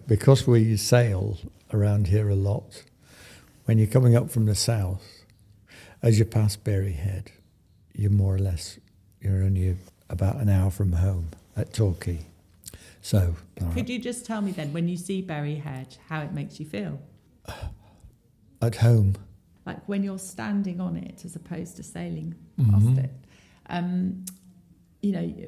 Because we sail around here a lot, when you're coming up from the south, as you pass Berry Head, you're only about an hour from home at Torquay. So, could you just tell me then, when you see Berry Head, how it makes you feel? At home. Like when you're standing on it as opposed to sailing Mm-hmm. past it.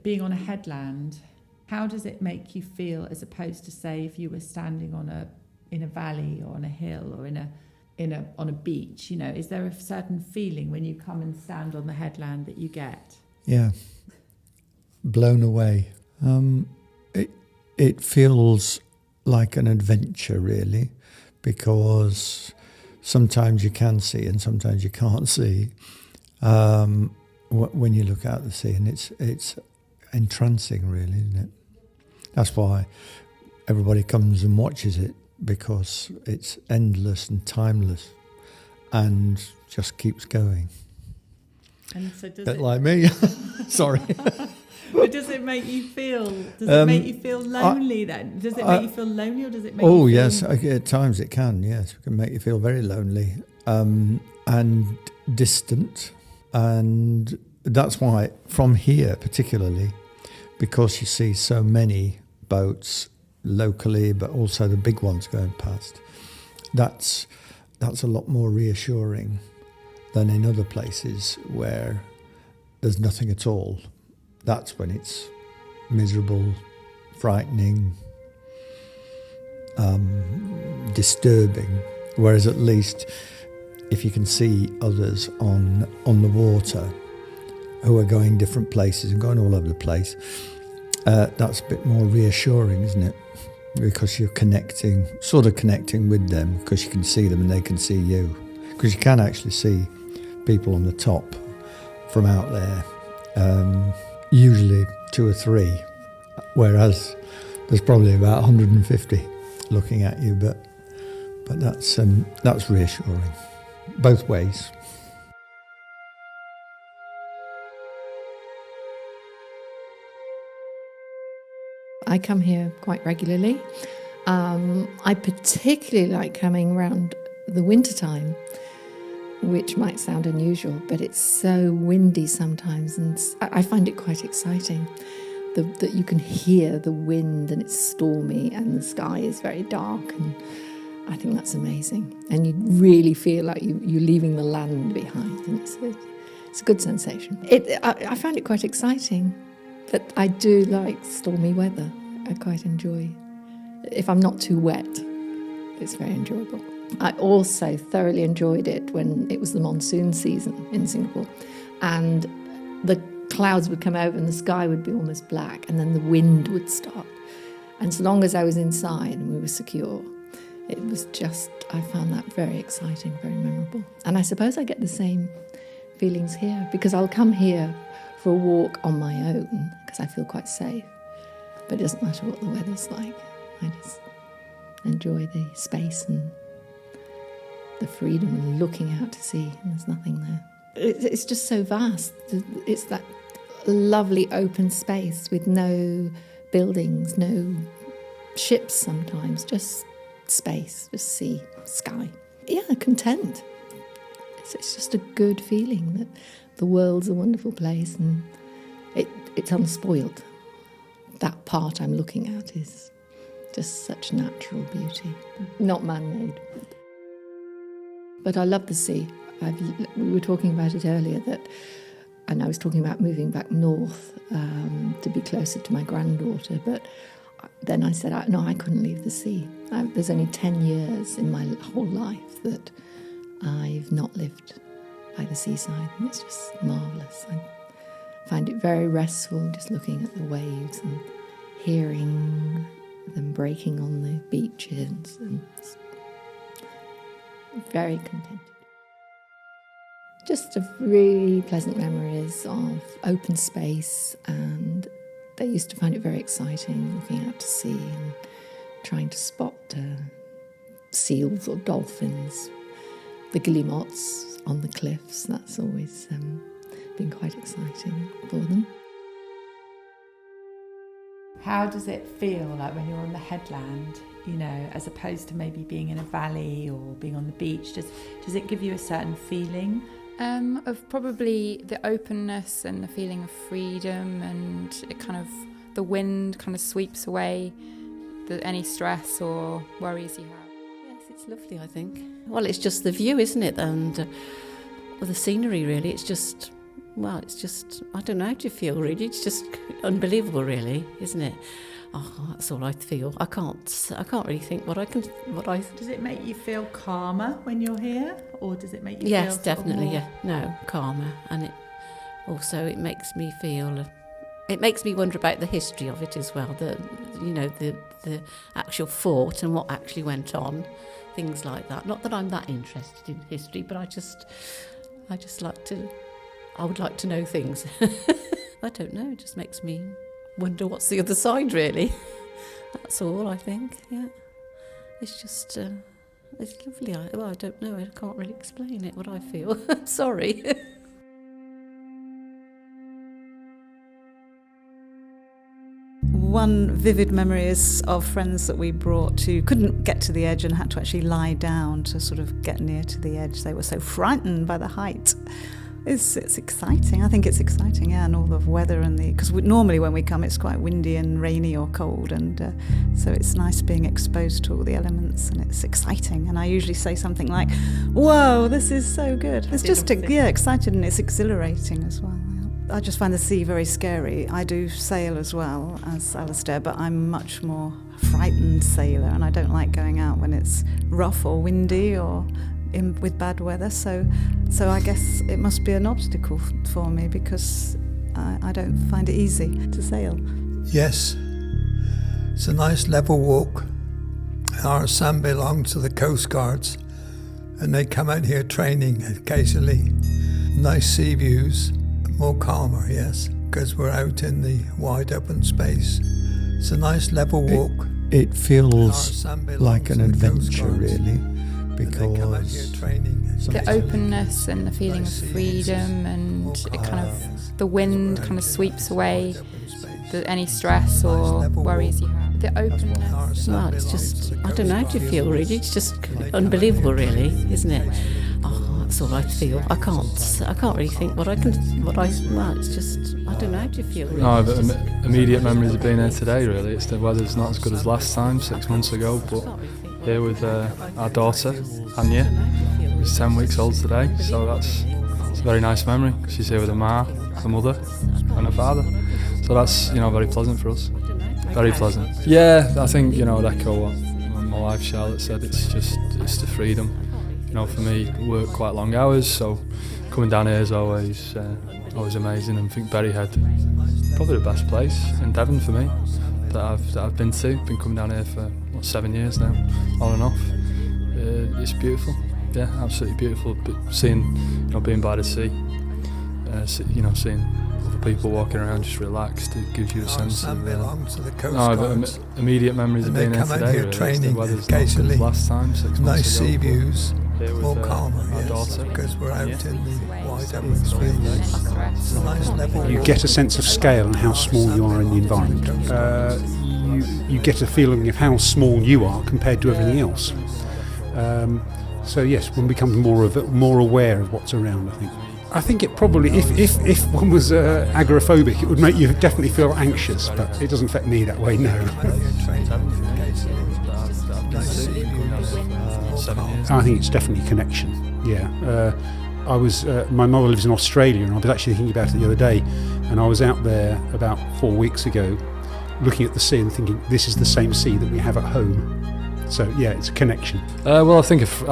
Being on a headland, how does it make you feel as opposed to, say, if you were standing in a valley or on a hill or on a beach? Is there a certain feeling when you come and stand on the headland that you get? Yeah, blown away. It feels like an adventure, really, because sometimes you can see and sometimes you can't see when you look out at the sea, and it's entrancing, really, isn't it? That's why everybody comes and watches it, because it's endless and timeless and just keeps going. And so does Bit it, like me. Sorry. But does it make you feel? Does it make you feel lonely then? Does it make you feel lonely, or does it make you feel? Oh yes, at times it can. Yes, it can make you feel very lonely and distant, and that's why from here particularly, because you see so many boats locally, but also the big ones going past. That's a lot more reassuring than in other places where there's nothing at all. That's when it's miserable, frightening, disturbing. Whereas at least if you can see others on the water who are going different places and going all over the place, that's a bit more reassuring, isn't it? Because you're sort of connecting with them, because you can see them and they can see you. Because you can actually see people on the top from out there. Usually 2 or 3, whereas there's probably about 150 looking at you. But that's reassuring, both ways. I come here quite regularly. I particularly like coming around the wintertime, which might sound unusual, but it's so windy sometimes, and I find it quite exciting that you can hear the wind and it's stormy and the sky is very dark, and I think that's amazing. And you really feel like you're leaving the land behind, and it's a good sensation. I find it quite exciting, but I do like stormy weather. I quite enjoy. If I'm not too wet, it's very enjoyable. I also thoroughly enjoyed it when it was the monsoon season in Singapore, and the clouds would come over and the sky would be almost black, and then the wind would start. And so long as I was inside and we were secure, it was just, I found that very exciting, very memorable. And I suppose I get the same feelings here, because I'll come here for a walk on my own because I feel quite safe. But it doesn't matter what the weather's like. I just enjoy the space and the freedom and looking out to sea, and there's nothing there. It's just so vast. It's that lovely open space with no buildings, no ships sometimes, just space, just sea, sky. Yeah, content. It's just a good feeling that the world's a wonderful place and it's unspoiled. That part I'm looking at is just such natural beauty, not man-made. But I love the sea. We were talking about it earlier, and I was talking about moving back north to be closer to my granddaughter, but then I said, no, I couldn't leave the sea. There's only 10 years in my whole life that I've not lived by the seaside, and it's just marvellous. I find it very restful just looking at the waves and hearing them breaking on the beaches, and very contented. Just a really pleasant memories of open space, and they used to find it very exciting looking out to sea and trying to spot seals or dolphins, the guillemots on the cliffs. That's always been quite exciting for them. How does it feel like when you're on the headland, you know, as opposed to maybe being in a valley or being on the beach? Does it give you a certain feeling? Of probably the openness and the feeling of freedom, and it kind of, the wind kind of sweeps away any stress or worries you have. Yes, it's lovely, I think. Well, it's just the view, isn't it? And the scenery, really. It's just, I don't know how to feel, really. It's just unbelievable, really, isn't it? Oh, that's all I feel. I can't really think what I. Does it make you feel calmer when you're here, or does it make you Yes, feel definitely, more... yeah. No, calmer. And it makes me feel... It makes me wonder about the history of it as well, the actual fort and what actually went on, things like that. Not that I'm that interested in history, but I would like to know things. I don't know, it just makes me wonder what's the other side, really. That's all, I think, yeah. It's just, it's lovely. I don't know, I can't really explain it, what I feel. Sorry. One vivid memory is of friends that we brought who couldn't get to the edge and had to actually lie down to sort of get near to the edge. They were so frightened by the height. It's exciting. I think it's exciting, yeah, and all the weather and because normally when we come it's quite windy and rainy or cold, and so it's nice being exposed to all the elements, and it's exciting. And I usually say something like, "Whoa, this is so good!" It's just exciting, and it's exhilarating as well. I just find the sea very scary. I do sail as well as Alistair, but I'm a much more frightened sailor, and I don't like going out when it's rough or windy or with bad weather. So I guess it must be an obstacle for me, because I don't find it easy to sail. Yes, it's a nice level walk. Our son belongs to the Coast Guards, and they come out here training occasionally. Nice sea views. More calmer, yes, because we're out in the wide open space. It's a nice level walk. It feels like an adventure, really, because the openness and the feeling of freedom, and it kind of, the wind kind of sweeps away any stress or worries you have. The openness. Well, it's just, I don't know how to feel, really. It's just unbelievable, really, isn't it? Oh, that's all I feel. I can't really think well, it's just, I don't know how to feel, really. No, but immediate memories of being here today, really. It's the weather's not as good as last time, 6 months ago, but here with our daughter, Anya, who's 10 weeks old today, so it's a very nice memory. She's here with her ma, her mother, and her father. So that's, very pleasant for us. Very pleasant. Yeah, I think, I'd echo what my wife Charlotte said. It's the freedom. For me, I work quite long hours, so coming down here is always amazing. And I think Berryhead, probably the best place in Devon for me that I've been to. Been coming down here for 7 years now, on and off. It's beautiful. Yeah, absolutely beautiful. But seeing, being by the sea, seeing other people walking around just relaxed, it gives you a sense of immediate memories of being here today. Here training occasionally. Last time, 6 months nice ago, sea views, more with, calmer, our yes, daughter, because we're out in the wide open space. It's a nice level. You get a sense of scale and how small you are in the environment. You get a feeling of how small you are compared to everything else. So yes, one becomes more aware of what's around, I think. I think it probably, if one was agoraphobic, it would make you definitely feel anxious, but it doesn't affect me that way, no. I think it's definitely connection, yeah. My mother lives in Australia, and I was actually thinking about it the other day, and I was out there about 4 weeks ago looking at the sea and thinking, this is the same sea that we have at home. So yeah, it's a connection. Well, I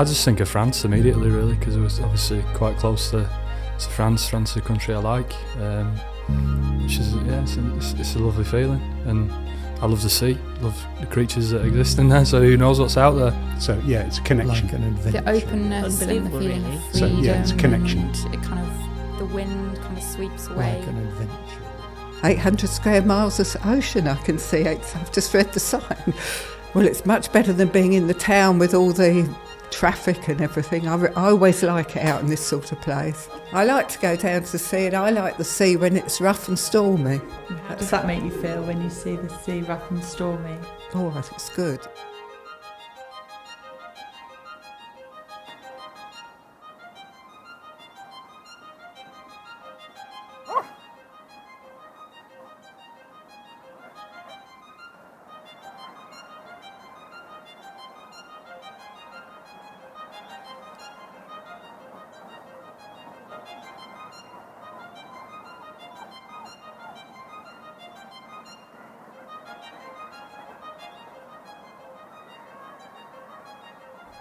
just think of France immediately, really, because it was obviously quite close to France. France is a country I like. It's a lovely feeling, and I love the sea, love the creatures that exist in there. So who knows what's out there? So yeah, it's a connection. Like an adventure. The openness and the feeling of freedom. So yeah, it's a connection. And it kind of, the wind kind of sweeps away. Like an adventure. 800 square miles of ocean I can see. I've just read the sign. Well, it's much better than being in the town with all the traffic and everything. I always like it out in this sort of place. I like to go down to the sea, and I like the sea when it's rough and stormy. How does that make you feel when you see the sea rough and stormy? Oh, it's good.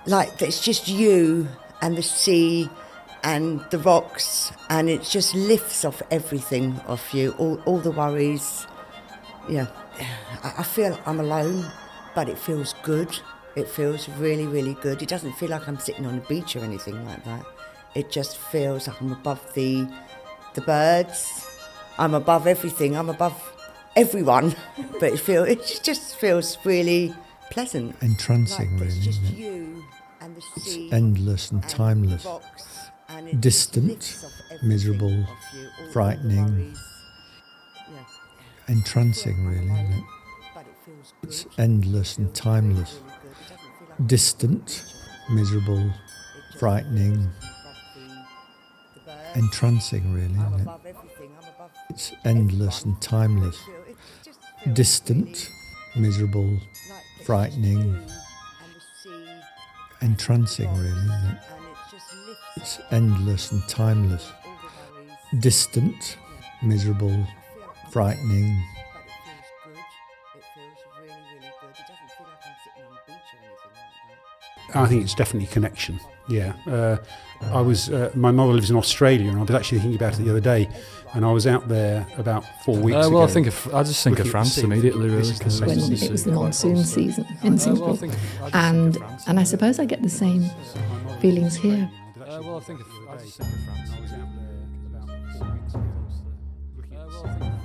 Like, it's just you and the sea and the rocks, and it just lifts off everything off you, all the worries. Yeah, I feel I'm alone, but it feels good. It feels really, really good. It doesn't feel like I'm sitting on a beach or anything like that. It just feels like I'm above the birds. I'm above everything. I'm above everyone. But it just feels really pleasant. Entrancing, really, isn't it? It's endless and timeless, distant, miserable, frightening, entrancing, really, isn't it? It's endless and timeless, distant, miserable, frightening, entrancing, really, isn't it? It's endless and timeless, distant, miserable, frightening, entrancing, really, isn't it? It's endless and timeless, distant, miserable, frightening. I think it's definitely connection. Yeah, I was. My mother lives in Australia, and I was actually thinking about it the other day. And I was out there about 4 weeks ago. Well, I just think of France immediately, really, because when it was the monsoon season in Singapore, and I suppose I get the same feelings here. I just think of France. I was out there about 4 weeks ago.